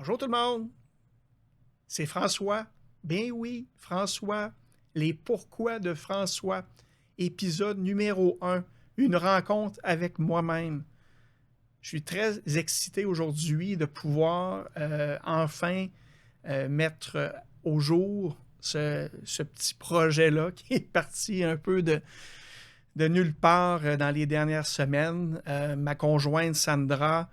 Bonjour tout le monde, c'est François. Ben oui, François, les pourquoi de François, épisode numéro 1, une rencontre avec moi-même. Je suis très excité aujourd'hui de pouvoir enfin mettre au jour ce petit projet-là qui est parti un peu de nulle part dans les dernières semaines. Ma conjointe Sandra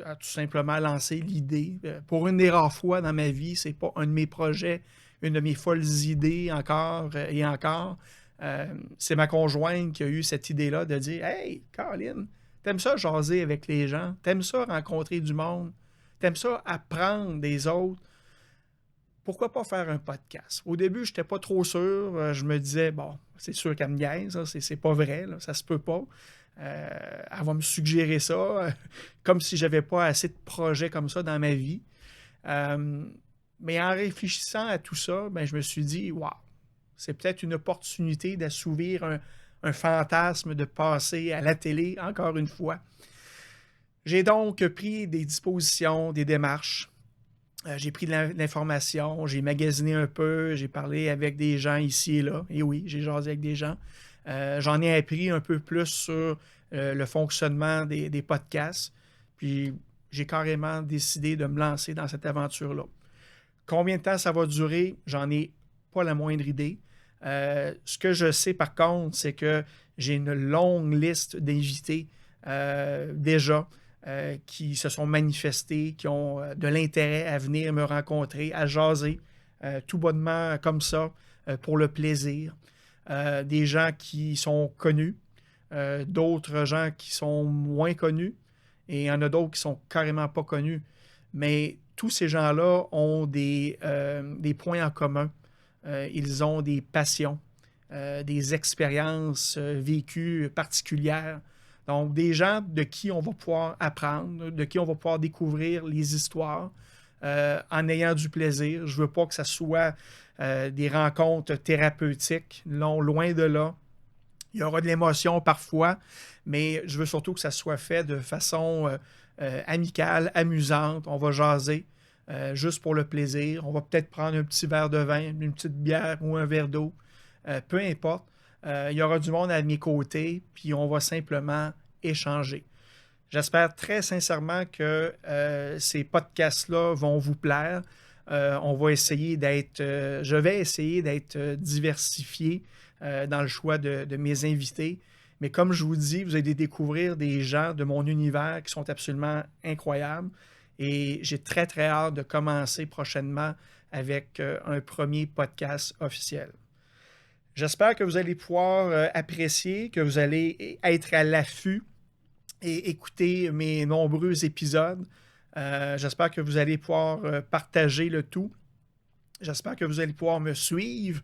a tout simplement lancé l'idée. Pour une des rares fois dans ma vie, c'est pas un de mes projets, une de mes folles idées encore et encore. C'est ma conjointe qui a eu cette idée-là de dire « Hey, Caroline, t'aimes ça jaser avec les gens? T'aimes ça rencontrer du monde? T'aimes ça apprendre des autres? Pourquoi pas faire un podcast? » Au début, je n'étais pas trop sûr. Je me disais, bon, c'est sûr qu'elle me niaise, c'est pas vrai, là, ça se peut pas. Elle va me suggérer ça, comme si j'avais pas assez de projets comme ça dans ma vie. Mais en réfléchissant à tout ça, ben, je me suis dit, waouh, c'est peut-être une opportunité d'assouvir un fantasme de passer à la télé, encore une fois. J'ai donc pris des dispositions, des démarches. J'ai pris de l'information, j'ai magasiné un peu, j'ai parlé avec des gens ici et là. Et oui, j'ai jasé avec des gens. J'en ai appris un peu plus sur le fonctionnement des podcasts. Puis j'ai carrément décidé de me lancer dans cette aventure-là. Combien de temps ça va durer? J'en ai pas la moindre idée. Ce que je sais par contre, c'est que j'ai une longue liste d'invités déjà. Qui se sont manifestés, qui ont de l'intérêt à venir me rencontrer, à jaser, tout bonnement comme ça, pour le plaisir. Des gens qui sont connus, d'autres gens qui sont moins connus, et il y en a d'autres qui sont carrément pas connus. Mais tous ces gens-là ont des points en commun. Ils ont des passions, des expériences vécues particulières. Donc, des gens de qui on va pouvoir apprendre, de qui on va pouvoir découvrir les histoires en ayant du plaisir. Je ne veux pas que ça soit des rencontres thérapeutiques, loin de là. Il y aura de l'émotion parfois, mais je veux surtout que ça soit fait de façon amicale, amusante. On va jaser juste pour le plaisir. On va peut-être prendre un petit verre de vin, une petite bière ou un verre d'eau. Peu importe. Il y aura du monde à mes côtés, puis on va simplement échanger. J'espère très sincèrement que ces podcasts-là vont vous plaire. On va essayer je vais essayer d'être diversifié dans le choix de mes invités. Mais comme je vous dis, vous allez découvrir des gens de mon univers qui sont absolument incroyables. Et j'ai très, très hâte de commencer prochainement avec un premier podcast officiel. J'espère que vous allez pouvoir apprécier, que vous allez être à l'affût et écouter mes nombreux épisodes. J'espère que vous allez pouvoir partager le tout. J'espère que vous allez pouvoir me suivre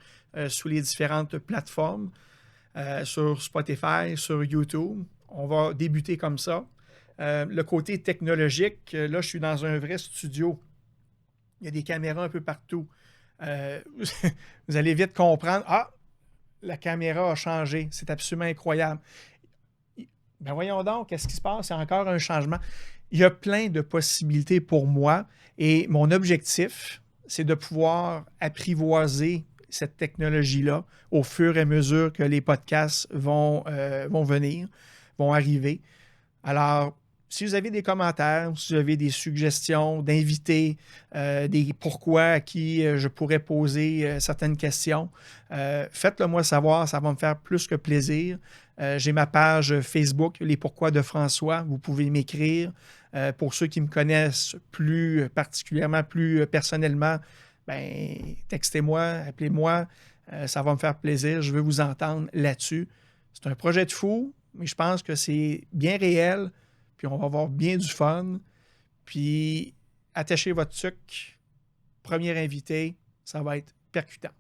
sur les différentes plateformes, sur Spotify, sur YouTube. On va débuter comme ça. Le côté technologique, là, je suis dans un vrai studio. Il y a des caméras un peu partout. Vous allez vite comprendre. Ah! La caméra a changé. C'est absolument incroyable. Ben voyons donc, qu'est-ce qui se passe? Il y a encore un changement. Il y a plein de possibilités pour moi et mon objectif, c'est de pouvoir apprivoiser cette technologie-là au fur et à mesure que les podcasts vont venir, vont arriver. Alors, si vous avez des commentaires, si vous avez des suggestions d'invités, des pourquoi à qui je pourrais poser certaines questions, faites-le moi savoir, ça va me faire plus que plaisir. J'ai ma page Facebook, Les Pourquoi de François, vous pouvez m'écrire. Pour ceux qui me connaissent plus particulièrement, plus personnellement, ben, textez-moi, appelez-moi, ça va me faire plaisir, je veux vous entendre là-dessus. C'est un projet de fou, mais je pense que c'est bien réel. Puis on va avoir bien du fun. Puis attachez votre sucre. Premier invité, ça va être percutant.